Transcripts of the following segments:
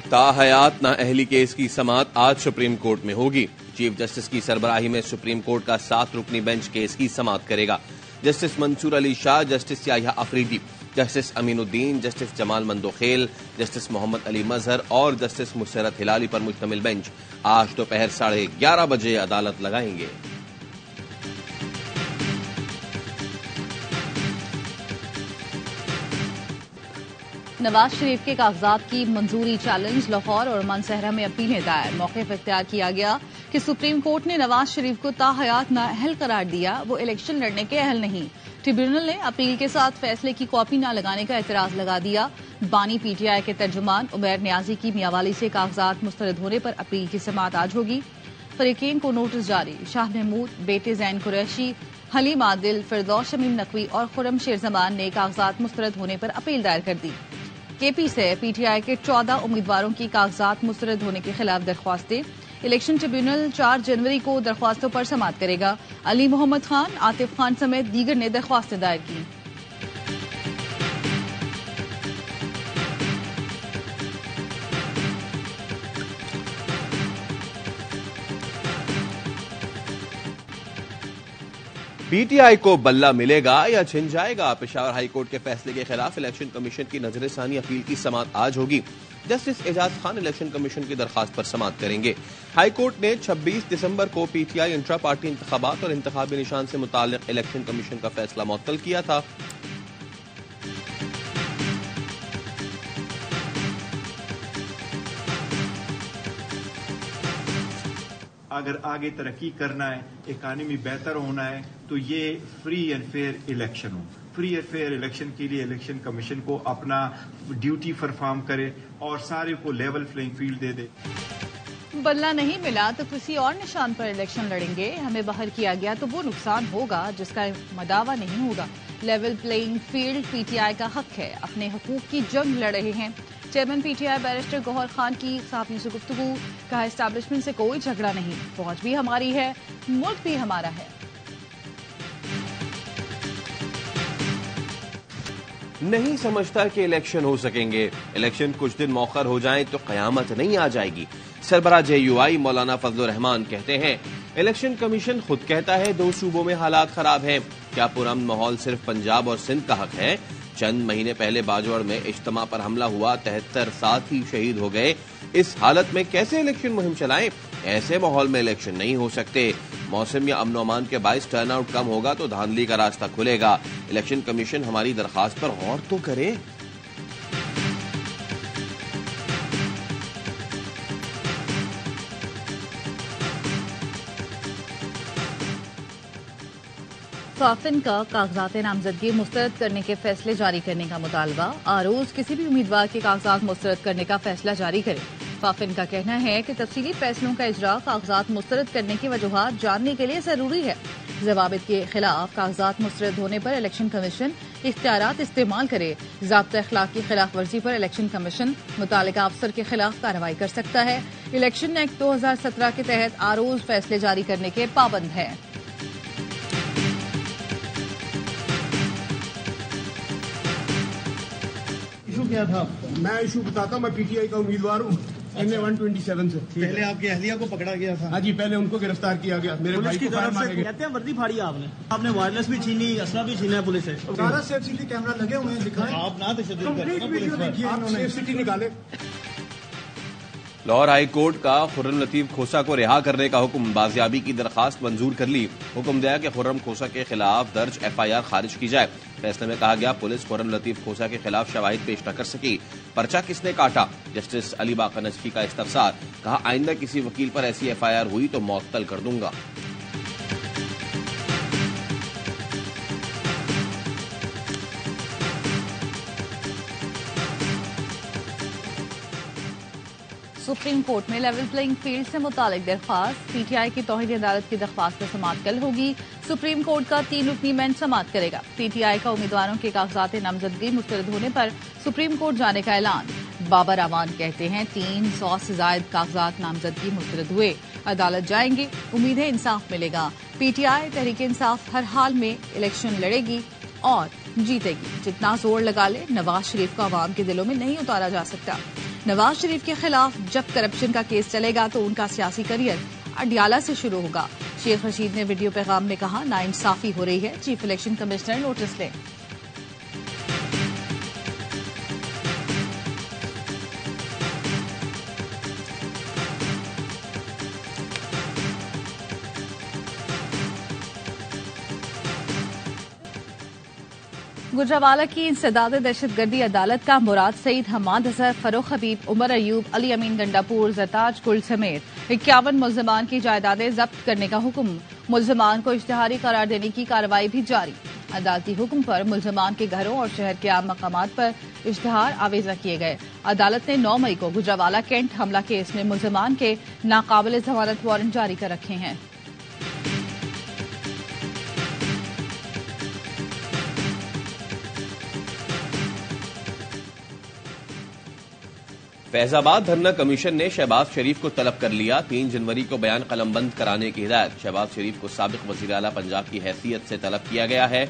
ताहयात नाअहली case की समाअत आज सुप्रीम कोर्ट में होगी। चीफ जस्टिस की सरबराही में सुप्रीम कोर्ट का 7 रुकनी बेंच केस की समाअत करेगा। Justice Mansoor Ali Shah, justice Yahya Afridi, justice Aminuddin, justice Jamal Mandokhail, justice Muhammad Ali Mazhar और जस्टिस मुसरत हिलाली पर मुश्तमिल बेंच आज दोपहर 11:30 बजे अदालत लगाएंगे। नवाज शरीफ के कागजात की मंजूरी चैलेंज। लाहौर और मानसहरा में अपीलें दायर। मौक़िफ़ इख्तियार किया गया कि सुप्रीम कोर्ट ने नवाज शरीफ को ताहयात नाअहल करार दिया, वो इलेक्शन लड़ने के अहल नहीं। ट्रिब्यूनल ने अपील के साथ फैसले की कॉपी न लगाने का एतराज लगा दिया। बानी पीटीआई के तर्जुमान उमैर नियाजी की मियांवाली से कागजात मुस्तरद होने पर अपील की समाअत आज होगी। फरीकेन को नोटिस जारी। शाह महमूद, बेटे जैन कुरैशी, हलीम आदिल, फिरदौस शमीम नकवी और खुर्रम शेरजमान ने कागजात मुस्तरद होने पर अपील दायर कर दी। केपी से पीटीआई के 14 उम्मीदवारों की कागजात मुस्तरद होने के खिलाफ दरख्वास्तें। इलेक्शन ट्रिब्यूनल 4 जनवरी को दरख्वास्तों पर समाअत करेगा। अली मोहम्मद खान, आतिफ खान समेत दीगर ने दरख्वास्तें दायर की। पीटीआई को बल्ला मिलेगा या छिन जाएगा? पेशावर हाईकोर्ट के फैसले के खिलाफ इलेक्शन कमीशन की नजरसानी अपील की समाअत आज होगी। Justice Ejaz Khan election commission की दरखास्त पर समाअत करेंगे। हाईकोर्ट ने 26 दिसंबर को पीटीआई इंट्रा पार्टी इंतखाबात और इंतखाबी निशान से मुताल्लिक इलेक्शन कमीशन का फैसला मुअत्तल किया था। अगर आगे तरक्की करना है, इकानमी बेहतर होना है, तो ये फ्री एंड फेयर इलेक्शन हो। फ्री एंड फेयर इलेक्शन के लिए इलेक्शन कमीशन को अपना ड्यूटी परफॉर्म करे और सारे को लेवल प्लेइंग फील्ड दे दे। बल्ला नहीं मिला तो किसी और निशान पर इलेक्शन लड़ेंगे। हमें बाहर किया गया तो वो नुकसान होगा जिसका मदावा नहीं होगा। लेवल प्लेइंग फील्ड पीटीआई का हक है। अपने हकूक की जंग लड़ रहे हैं। Chairman PTI barrister Gohar Khan की सहाफियों से गुफ्तगू। कहा, एस्टैब्लिशमेंट से कोई झगड़ा नहीं, फौज भी हमारी है, मुल्क भी हमारा है। नहीं समझता कि इलेक्शन हो सकेंगे। इलेक्शन कुछ दिन मौखर हो जाएं तो कयामत नहीं आ जाएगी। सरबराह जेयूआई मौलाना फजलुर रहमान कहते हैं, इलेक्शन कमीशन खुद कहता है 2 सूबों में हालात खराब हैं। क्या पुरअमन माहौल सिर्फ पंजाब और सिंध का हक है? चंद महीने पहले बाजौड़ में इज्तिमा पर हमला हुआ, 73 साथी शहीद हो गए। इस हालत में कैसे इलेक्शन मुहिम चलाएं? ऐसे माहौल में इलेक्शन नहीं हो सकते। मौसम या अमन अमान के बायस टर्नआउट कम होगा तो धांधली का रास्ता खुलेगा। इलेक्शन कमीशन हमारी दरखास्त पर गौर तो करे। फाफिन का कागजात नामजदगी मुस्तरद करने के फैसले जारी करने का मुतालबा। आरोज किसी भी उम्मीदवार के कागजात मुस्तरद करने का फैसला जारी करे। फाफिन का कहना है कि तफसीली फैसलों का इजरा कागजात मुस्तरद करने की वजूहात जानने के लिए जरूरी है। जवाबित के खिलाफ कागजात मुस्तरद होने पर इलेक्शन कमीशन इख्तियारात इस्तेमाल करे। ज़ाब्ता अखलाक की खिलाफ वर्जी पर इलेक्शन कमीशन मुतालिका अफसर के खिलाफ कार्रवाई कर सकता है। इलेक्शन एक्ट 2017 के तहत आरोज फैसले जारी करने के पाबंद है। इशू क्या था? मैं इशू बताता हूँ। मैं पीटीआई का उम्मीदवार हूँ। MA 127 से पहले आपकी अहलिया को पकड़ा गया था। हाँ जी, पहले उनको गिरफ्तार किया गया। मेरे भाई को फायर मारे गए। कहते हैं वर्दी फाड़ी आपने वायरलेस भी छीनी, असला भी छीना है पुलिस से। 12 CCTV कैमरा लगे हुए हैं, दिखाएं। आप ना तशद्दुद करें ना पुलिस पर। आप सेफ निकाले। लाहौर हाई कोर्ट का खुर्रम लतीफ खोसा को रिहा करने का हुक्म। बाजियाबी की दरखास्त मंजूर कर ली। हुक्म दिया कि खुर्रम खोसा के खिलाफ दर्ज FIR खारिज की जाए। फैसले में कहा गया, पुलिस खुर्रम लतीफ खोसा के खिलाफ शवाहिद पेश न कर सकी। पर्चा किसने काटा? जस्टिस अली बाका नजफी का इस्तफसार। कहा, आइंदा किसी वकील पर ऐसी FIR हुई तो मुअत्तल कर दूंगा। सुप्रीम कोर्ट में लेवल प्लेइंग फील्ड से मुतालिक दरख्वास्त। पीटीआई की तौहीद अदालत की दरख्वास्त पर समाअत कल होगी। सुप्रीम कोर्ट का 3 रुकनी बेंच समाअत करेगा। पीटीआई का उम्मीदवारों के कागजात नामजदगी मुस्तरद होने पर सुप्रीम कोर्ट जाने का ऐलान। बाबर अवान कहते हैं, 300 से ज्यादा कागजात नामजदगी मुस्तरद हुए, अदालत जाएंगे, उम्मीद है इंसाफ मिलेगा। पीटीआई तहरीक इंसाफ हर हाल में इलेक्शन लड़ेगी और जीतेगी। जितना जोर लगा ले, नवाज शरीफ को अवाम के दिलों में नहीं उतारा जा सकता। नवाज शरीफ के खिलाफ जब करप्शन का केस चलेगा तो उनका सियासी करियर अडियाला से शुरू होगा। शेख रशीद ने वीडियो पैगाम में कहा, नाइंसाफी हो रही है, चीफ इलेक्शन कमिश्नर नोटिस लें। गुजरावाला की इंसदाद दहशतगर्दी अदालत का मुराद सईद, हमाद अजहर, फरोख हबीब, उमर अयूब, अली अमीन गंडापुर, जरताज गुल समेत 51 मुल्जमान की जायदादें जब्त करने का हुक्म। मुल्जमान को इश्तिहारी करार देने की कार्रवाई भी जारी। अदालती हुक्म पर मुल्जमान के घरों और शहर के आम मकामात पर इश्तिहार आवेजा किए गए। अदालत ने 9 मई को गुजरावाला कैंट हमला केस में मुल्जमान के नाकाबिल जमानत वारंट जारी कर रखे हैं। फैजाबाद धरना कमीशन ने शहबाज शरीफ को तलब कर लिया। 3 जनवरी को बयान कलमबंद कराने की हिदायत। शहबाज शरीफ को साबिक वजीर आला पंजाब की हैसियत से तलब किया गया है।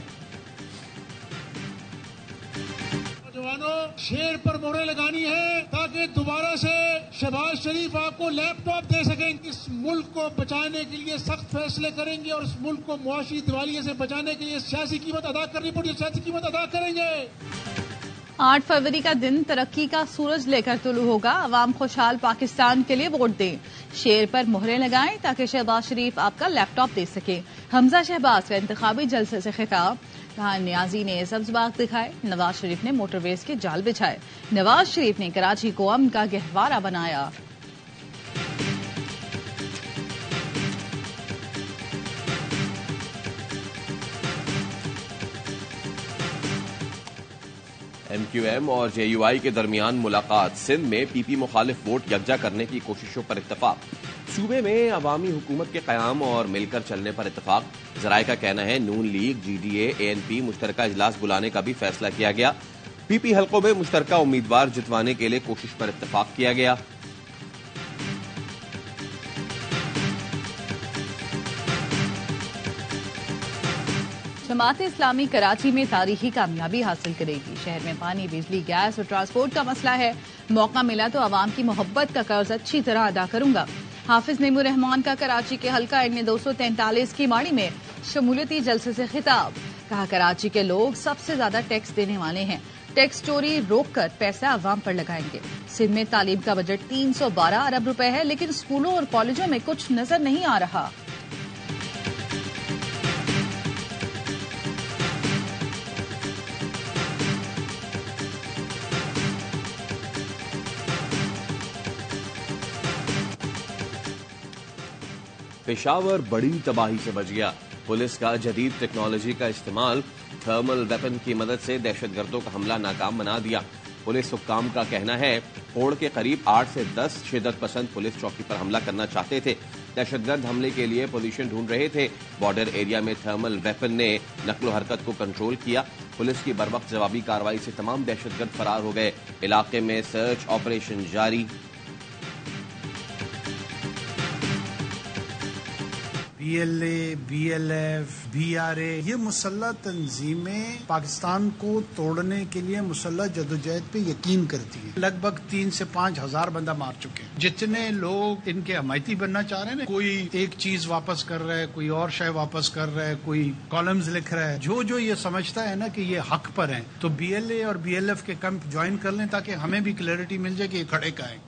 नौजवानों, शेर पर मोहरें लगानी है ताकि दोबारा से शहबाज शरीफ आपको लैपटॉप दे सकें। इस मुल्क को बचाने के लिए सख्त फैसले करेंगे और इस मुल्क को मुआशी दिवालिये से बचाने के लिए सियासी कीमत अदा करनी पड़ी, सियासी कीमत अदा करेंगे। 8 फरवरी का दिन तरक्की का सूरज लेकर तुलू होगा। अवाम खुशहाल पाकिस्तान के लिए वोट दें। शेर पर मोहरें लगाएं ताकि शहबाज शरीफ आपका लैपटॉप दे सके। हमजा शहबाज का इंतखाबी जलसे से खिताब। कहा, नियाजी ने सब्ज बाग दिखाए, नवाज शरीफ ने मोटरवेज के जाल बिछाए। नवाज शरीफ ने कराची को अमन का गहवारा बनाया। MQM और JUI के दरमियान मुलाकात। सिंध में PP मुखालिफ वोट यकजा करने की कोशिशों पर इत्तफाक। सूबे में अवामी हुकूमत के कयाम और मिलकर चलने पर इत्तफाक। जराये का कहना है नून लीग, GDA, ANP मुश्तरका इजलास बुलाने का भी फैसला किया गया। PP हलकों में मुश्तरका उम्मीदवार जितवाने के लिए कोशिश पर इत्तफाक किया गया। जमात इस्लामी कराची में तारीखी कामयाबी हासिल करेगी। शहर में पानी, बिजली, गैस और ट्रांसपोर्ट का मसला है। मौका मिला तो अवाम की मोहब्बत का कर्ज अच्छी तरह अदा करूंगा। हाफिज नेमूर रहमान का कराची के हल्का NA 243 की माड़ी में शमूलियती जलसे से खिताब। कहा, कराची के लोग सबसे ज्यादा टैक्स देने वाले हैं। टैक्स चोरी रोककर पैसा अवाम पर लगाएंगे। सिंध में तालीम का बजट 312 अरब रुपए है, लेकिन स्कूलों और कॉलेजों में कुछ नजर नहीं आ रहा। पेशावर बड़ी तबाही से बच गया। पुलिस का जदीद टेक्नोलॉजी का इस्तेमाल थर्मल वेपन की मदद से दहशतगर्दों का हमला नाकाम बना दिया। पुलिस हुक्काम का कहना है कोड़ के करीब 8 से 10 शिदत पसंद पुलिस चौकी पर हमला करना चाहते थे। दहशतगर्द हमले के लिए पोजीशन ढूंढ रहे थे। बॉर्डर एरिया में थर्मल वेपन ने नकलो हरकत को कंट्रोल किया। पुलिस की बरवक्त जवाबी कार्रवाई से तमाम दहशतगर्द फरार हो गए। इलाके में सर्च ऑपरेशन जारी। BLA, BLF, BRA ये मुसल्लह तंजीमें पाकिस्तान को तोड़ने के लिए मुसल्लह जदोजहद पे यकीन करती हैं। लगभग 3 से 5 हजार बंदा मार चुके हैं। जितने लोग इनके हमायती बनना चाह रहे हैं, कोई एक चीज वापस कर रहा है, कोई और शय वापस कर रहा है, कोई कॉलम्स लिख रहा है, जो ये समझता है ना कि ये हक पर है, तो BLA और BLF के कैंप ज्वाइन कर लें ताकि हमें भी क्लैरिटी मिल जाए कि ये खड़े का है।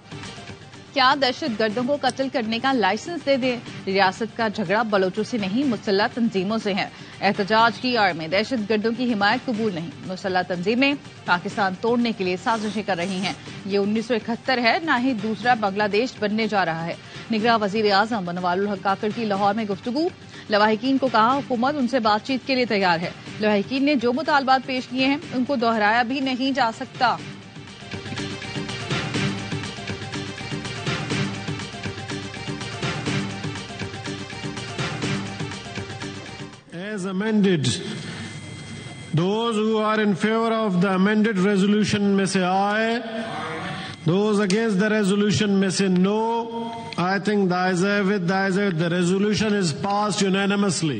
क्या दहशतगर्दों को कत्ल करने का लाइसेंस दे दें? रियासत का झगड़ा बलोचों से नहीं, मुसल्लह तंजीमों से है। एहतजाज की आड़ में दहशतगर्दों की हिमायत कबूल नहीं। मुसल्लह तंजीमें पाकिस्तान तोड़ने के लिए साजिशें कर रही हैं। ये 1971 है, न ही दूसरा बांग्लादेश बनने जा रहा है। निगरां वजीर आजम बनवालुल हक काकड़ की लाहौर में गुफ्तगू। लवाहिकीन को कहा हुकूमत उनसे बातचीत के लिए तैयार है। लवाहिकीन ने जो मुतालबात पेश किए हैं उनको दोहराया भी नहीं जा सकता। As amended, those who are in favor of the amended resolution में से aye, those against the resolution में से no. I think the ayes have it, the resolution is passed unanimously.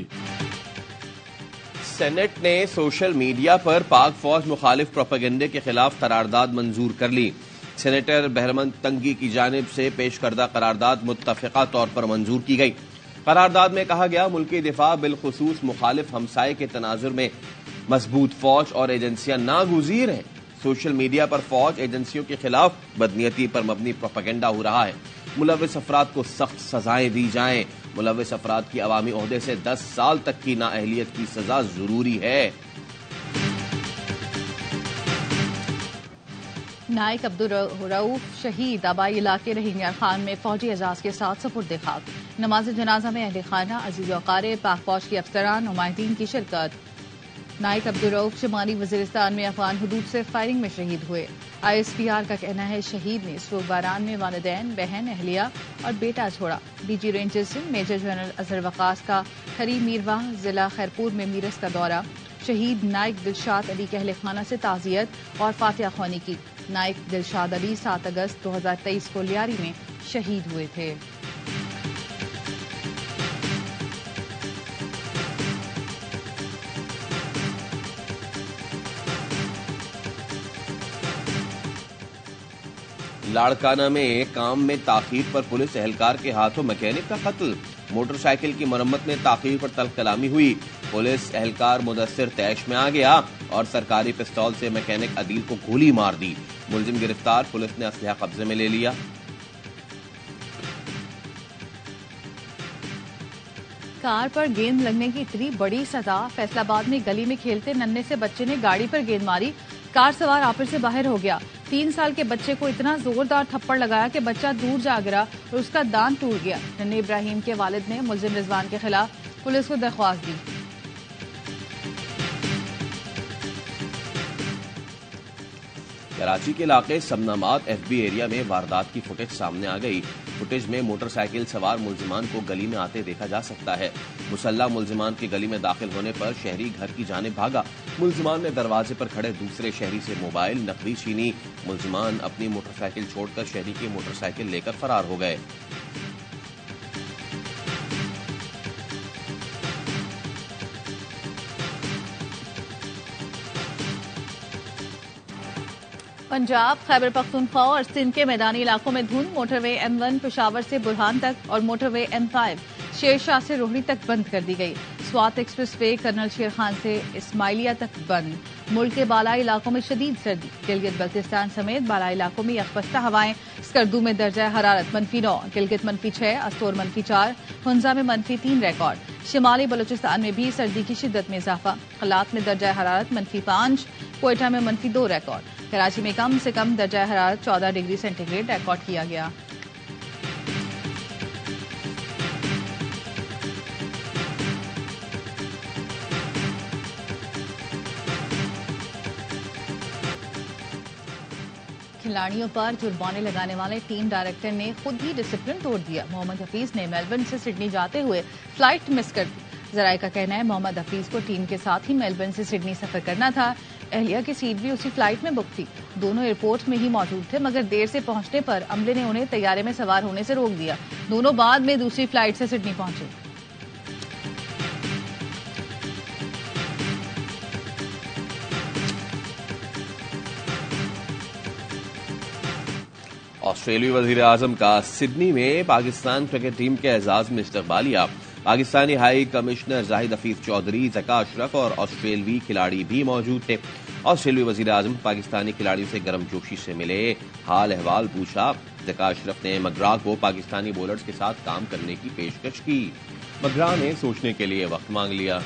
Senate ने सोशल मीडिया पर पाक फौज मुखालिफ प्रोपेगेंडे के खिलाफ करारदाद मंजूर कर ली। सेनेटर बहरमन तंगी की जानिब से पेश करदा करारदाद मुत्तफ़िक़ा तौर पर मंजूर की गई। करारदाद में कहा गया, मुल्की दिफा बिलखुसूस मुखालिफ हमसाये के तनाजुर में मजबूत फौज और एजेंसियां नागुज़ीर हैं। सोशल मीडिया पर फौज एजेंसियों के खिलाफ बदनीयती पर मबनी प्रोपेगेंडा हो रहा है। मुलव्विस अफराद को सख्त सजाएं दी जाएं। मुलव्विस अफराद की अवामी ओहदे से 10 साल तक की नाअहलियत की सजा जरूरी है। नायक अब्दुल रऊफ शहीद आबाई इलाके रहीनिया खान में फौजी एजाज के साथ सपुर्द खाक। नमाज जनाजा में अहले खाना, अजीज वक़ारिब, पाक फौज के अफसरान, नुमाइंदीन की शिरकत। नायक अब्दुल रऊफ शुमाली वजीरिस्तान में अफगान हुदूद से फायरिंग में शहीद हुए। ISPR का कहना है, शहीद ने सोगबारान में वालिदैन, बहन, अहलिया और बेटा छोड़ा। DG Rangers major general Azhar Waqas का खरी मीरवाह जिला खैरपुर में मीरस का दौरा। शहीद नायक दिलशाद अली के अहले खाना से ताज़ियत और फातिहा ख्वानी की। नायक दिलशाद अली 7 अगस्त 2023 को लियारी में शहीद हुए थे। लाड़काना में काम में ताखीर पर पुलिस एहलकार के हाथों मैकेनिक का कत्ल। मोटरसाइकिल की मरम्मत में ताखीर पर तल्ख कलामी हुई। पुलिस एहलकार मुदस्सिर तैश में आ गया और सरकारी पिस्तौल से मैकेनिक अदील को गोली मार दी। मुलजिम गिरफ्तार, पुलिस ने असलहा कब्जे में ले लिया। कार पर गेंद लगने की इतनी बड़ी सजा। फैसलाबाद में गली में खेलते नन्हे से बच्चे ने गाड़ी पर गेंद मारी। कार सवार आपस से बाहर हो गया। 3 साल के बच्चे को इतना जोरदार थप्पड़ लगाया कि बच्चा दूर जा गिरा और उसका दांत टूट गया। नन्हे इब्राहिम के वालिद ने मुलजिम रिजवान के खिलाफ पुलिस को दरख्वास्त दी। कराची के इलाके समनामात FB एरिया में वारदात की फुटेज सामने आ गई। फुटेज में मोटरसाइकिल सवार मुलजिमान को गली में आते देखा जा सकता है। मुसल्ला मुलजिमान के गली में दाखिल होने पर शहरी घर की जानिब भागा। मुलजिमान ने दरवाजे पर खड़े दूसरे शहरी से मोबाइल नकदी छीनी। मुलजिमान अपनी मोटरसाइकिल छोड़कर शहरी की मोटरसाइकिल लेकर फरार हो गए। पंजाब, खैबर पख्तूनख्वा और सिंध के मैदानी इलाकों में धुंध। मोटरवे M1 पेशावर से बुरहान तक और मोटरवे M5 शेरशाह से रोहड़ी तक बंद कर दी गई। स्वात एक्सप्रेस वे कर्नल शेर खान से इस्माइलिया तक बंद। मुल्क के बालाई इलाकों में शदीद सर्दी। गिलगित बल्तिस्तान समेत बालाई इलाकों में यकबस्ता हवाएं। स्कर्दू में दर्जा हरारत -9, गिलगित -6, अस्तोर -4, हुंजा में -3 रिकॉर्ड। शिमाली बलूचिस्तान में भी सर्दी की शिद्दत में इजाफा। खलात में दर्जा हरारत -5, कोयटा में -2 रिकॉर्ड। कराची में कम से कम दर्जा हरारत 14 डिग्री सेंटीग्रेड रिकॉर्ड किया गया। खिलाड़ियों पर जुर्माने लगाने वाले टीम डायरेक्टर ने खुद ही डिसिप्लिन तोड़ दिया। मोहम्मद हफीज ने मेलबर्न से सिडनी जाते हुए फ्लाइट मिस कर दी। जराये का कहना है, मोहम्मद हफीज को टीम के साथ ही मेलबर्न से सिडनी सफर करना था। एहलिया की सीट भी उसी फ्लाइट में बुक थी। दोनों एयरपोर्ट में ही मौजूद थे, मगर देर से पहुंचने पर अमले ने उन्हें तैयारे में सवार होने से रोक दिया। दोनों बाद में दूसरी फ्लाइट से सिडनी पहुंचे। ऑस्ट्रेलियाई वजीर आजम का सिडनी में पाकिस्तान क्रिकेट टीम के एजाज में इस्तकबालिया। पाकिस्तानी हाई कमिश्नर जाहिद हफीज चौधरी, ज़का अशरफ और ऑस्ट्रेलवी खिलाड़ी भी मौजूद थे। ऑस्ट्रेलियाई वजीर आजम पाकिस्तानी खिलाड़ियों से गर्मजोशी से मिले, हाल अहवाल पूछा। ज़का अशरफ ने मगरा को पाकिस्तानी बॉलर्स के साथ काम करने की पेशकश की। मगरा ने सोचने के लिए वक्त मांग लिया।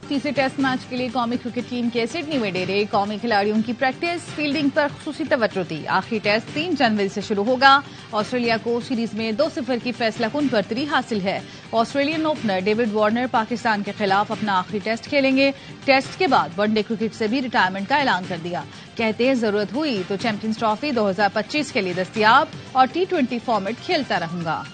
तीसरे टेस्ट मैच के लिए कौमी क्रिकेट टीम के सिडनी में डेरे। कौमी खिलाड़ियों की प्रैक्टिस, फील्डिंग पर खुसूसी तवज्जो थी। आखिरी टेस्ट 3 जनवरी से शुरू होगा। ऑस्ट्रेलिया को सीरीज में 2-0 की फैसलाकुन बर्तरी हासिल है। Australian opener David Warner Pakistan के खिलाफ अपना आखिरी टेस्ट खेलेंगे। टेस्ट के बाद वनडे क्रिकेट से भी रिटायरमेंट का ऐलान कर दिया। कहते हैं, जरूरत हुई तो चैंपियंस ट्रॉफी 2025 के लिए दस्तयाब और T20 फॉर्मेट खेलता रहूंगा।